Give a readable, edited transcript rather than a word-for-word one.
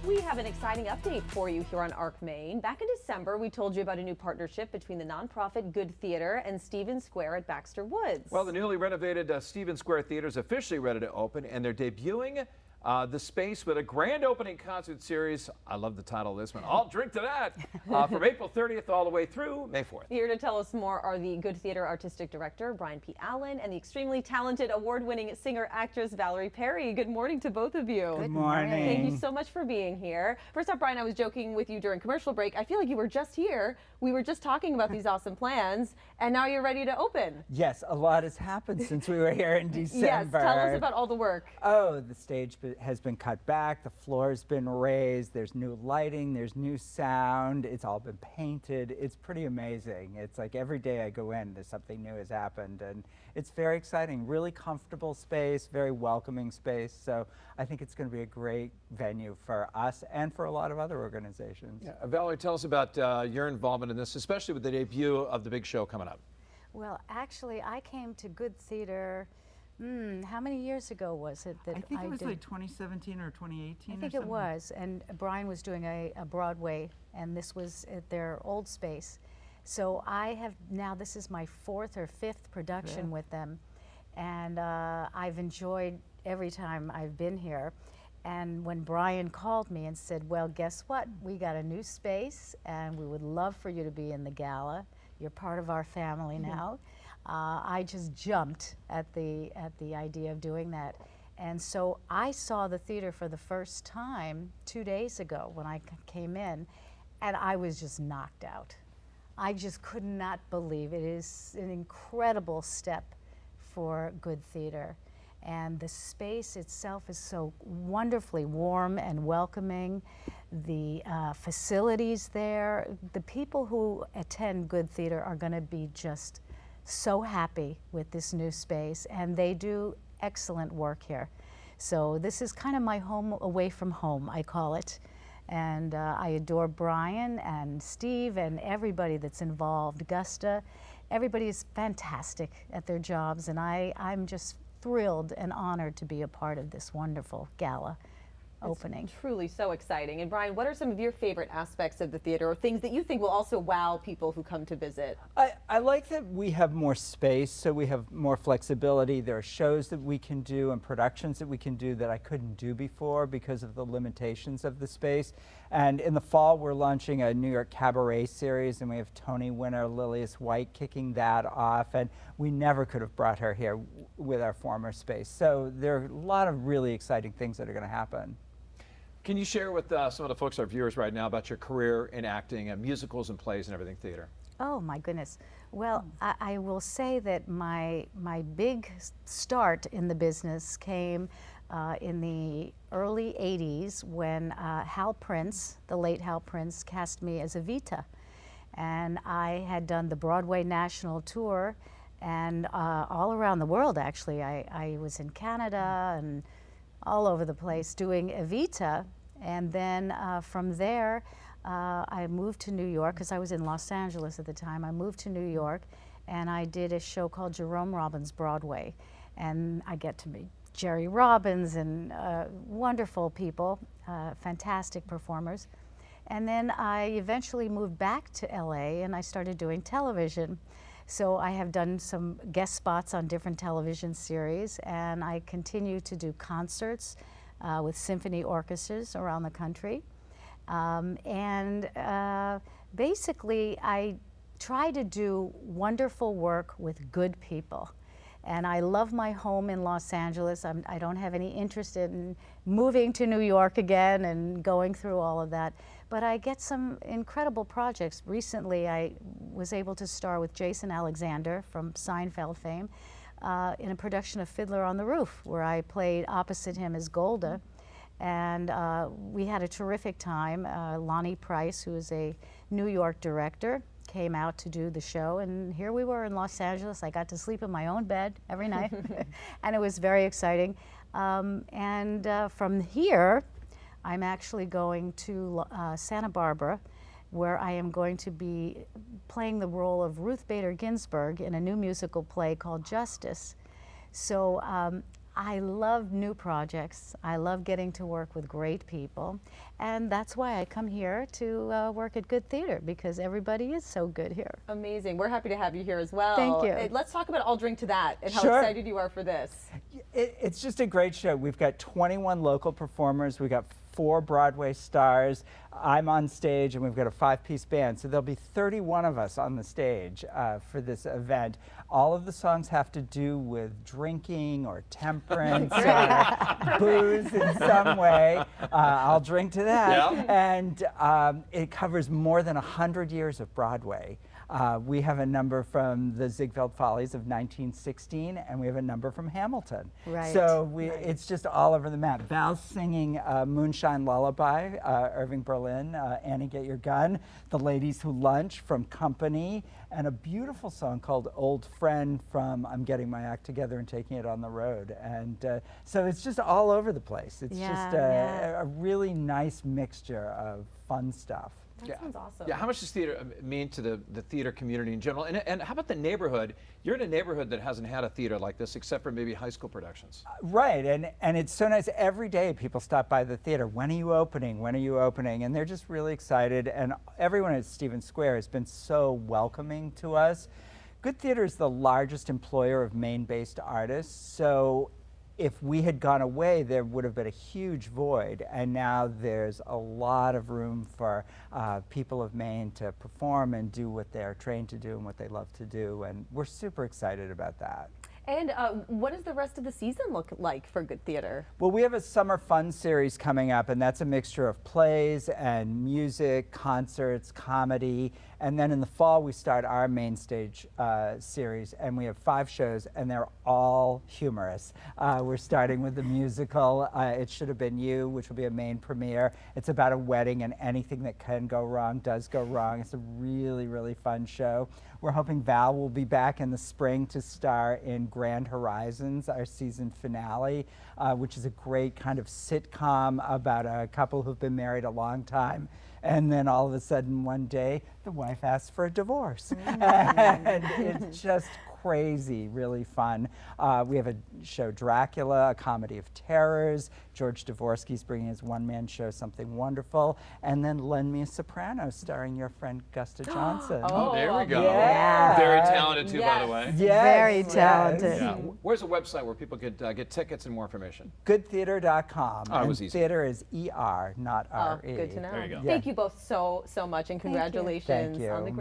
We have an exciting update for you here on ARC Maine. Back in December, we told you about a new partnership between the nonprofit Good Theater and Stevens Square at Baxter Woods. Well, the newly renovated Stevens Square Theater is officially ready to open, and they're debuting the space with a grand opening concert series. I love the title of this one. I'll drink to that. From April 30th all the way through May 4th. Here to tell us more are the Good Theater Artistic Director, Brian P. Allen, and the extremely talented award-winning singer-actress, Valerie Perri. Good morning to both of you. Good morning. Thank you so much for being here. First off, Brian, I was joking with you during commercial break. I feel like you were just here. We were just talking about these awesome plans, and now you're ready to open. Yes, a lot has happened since we were here in December. Yes, tell us about all the work. Oh, the stage has been cut back, the floor's been raised, there's new lighting, there's new sound, it's all been painted. It's pretty amazing. It's like every day I go in, there's something new has happened, and it's very exciting. Really comfortable space, very welcoming space, so I think it's going to be a great venue for us and for a lot of other organizations. Yeah, Valerie, tell us about your involvement in this, especially with the debut of the big show coming up. Well, actually, I came to Good Theater, how many years ago was it that I think it was did? like 2017 or 2018 I think or it was, and Brian was doing a Broadway, and this was at their old space. So I have now, this is my 4th or 5th production with them, and I've enjoyed every time I've been here. And when Brian called me and said, well, guess what? We got a new space, and we would love for you to be in the gala. You're part of our family now. I just jumped at the idea of doing that. And so I saw the theater for the first time 2 days ago when I came in, and I was just knocked out. I just could not believe it. It is an incredible step for Good Theater. And the space itself is so wonderfully warm and welcoming. The facilities there, the people who attend Good Theater are going to be just so happy with this new space, and they do excellent work here. So this is kind of my home away from home, I call it. And I adore Brian and Steve and everybody that's involved. Gusta, everybody is fantastic at their jobs, and I'm just thrilled and honored to be a part of this wonderful gala opening. It's truly so exciting. And Brian, what are some of your favorite aspects of the theater, or things that you think will also wow people who come to visit? I like that we have more space, so we have more flexibility. There are shows that we can do and productions that we can do that I couldn't do before because of the limitations of the space. And in the fall, we're launching a New York cabaret series, and we have Tony winner Lillias White kicking that off, and we never could have brought her here with our former space. So there are a lot of really exciting things that are going to happen. Can you share with some of the folks, our viewers right now, about your career in acting and musicals and plays and everything theater? Oh my goodness. Well, I will say that my big start in the business came in the early 80s when Hal Prince, the late Hal Prince, cast me as Evita. And I had done the Broadway national tour, and all around the world actually. I was in Canada and all over the place doing Evita, and then from there I moved to New York because I was in Los Angeles at the time. I moved to New York, and I did a show called Jerome Robbins Broadway, and I get to meet Jerry Robbins and wonderful people, fantastic performers. And then I eventually moved back to LA, and I started doing television. So I have done some guest spots on different television series, and I continue to do concerts with symphony orchestras around the country. Basically, I try to do wonderful work with good people. And I love my home in Los Angeles. I don't have any interest in moving to New York again and going through all of that. But I get some incredible projects. Recently, I was able to star with Jason Alexander from Seinfeld fame in a production of Fiddler on the Roof, where I played opposite him as Golda. And we had a terrific time. Lonnie Price, who is a New York director, came out to do the show, and here we were in Los Angeles. I got to sleep in my own bed every night, and it was very exciting. From here, I'm actually going to Santa Barbara, where I am going to be playing the role of Ruth Bader Ginsburg in a new musical play called Justice. So I love new projects. I love getting to work with great people. And that's why I come here to work at Good Theater, because everybody is so good here. Amazing. We're happy to have you here as well. Thank you. Let's talk about I'll Drink to That and how Sure. excited you are for this. It's just a great show. We've got 21 local performers. We've got 4 Broadway stars. I'm on stage, and we've got a 5-piece band. So there'll be 31 of us on the stage for this event. All of the songs have to do with drinking or temperance or booze in some way. I'll drink to that. Yeah. And it covers more than 100 years of Broadway. We have a number from the Ziegfeld Follies of 1916, and we have a number from Hamilton. Right. So it's just all over the map. Val's singing Moonshine Lullaby, Irving Berlin, Annie Get Your Gun, The Ladies Who Lunch from Company, and a beautiful song called Old Friend from I'm Getting My Act Together and Taking It on the Road. And so it's just all over the place. It's just a really nice mixture of fun stuff. That sounds awesome. Yeah, how much does theater mean to the theater community in general? And how about the neighborhood? You're in a neighborhood that hasn't had a theater like this, except for maybe high school productions. Right, and it's so nice. Every day people stop by the theater. When are you opening? When are you opening? And they're just really excited. And everyone at Stevens Square has been so welcoming to us. Good Theater is the largest employer of Maine-based artists, so if we had gone away, there would have been a huge void, and now there's a lot of room for people of Maine to perform and do what they're trained to do and what they love to do, and we're super excited about that. And what does the rest of the season look like for Good Theater? Well, we have a summer fun series coming up, and that's a mixture of plays and music, concerts, comedy, and then in the fall we start our main stage series, and we have 5 shows, and they're all humorous. We're starting with the musical, It Should Have Been You, which will be a Maine premiere. It's about a wedding, and anything that can go wrong does go wrong. It's a really, really fun show. We're hoping Val will be back in the spring to star in Grand Horizons, our season finale, which is a great kind of sitcom about a couple who've been married a long time. And then all of a sudden one day, the wife asks for a divorce. And it's just crazy, really fun. We have a show Dracula, a comedy of terrors. George Dvorsky's bringing his one-man show Something Wonderful. And then Lend Me a Soprano, starring your friend Gusta Johnson. Oh, there we go. Yeah. Very talented too, by the way. Yes, Very talented. Yeah. Where's a website where people could get tickets and more information? Goodtheater.com. Oh, it was and easy. theater is E-R, not Oh, R-E. good to know. There you go. Thank you both so much, and congratulations Thank you. on the great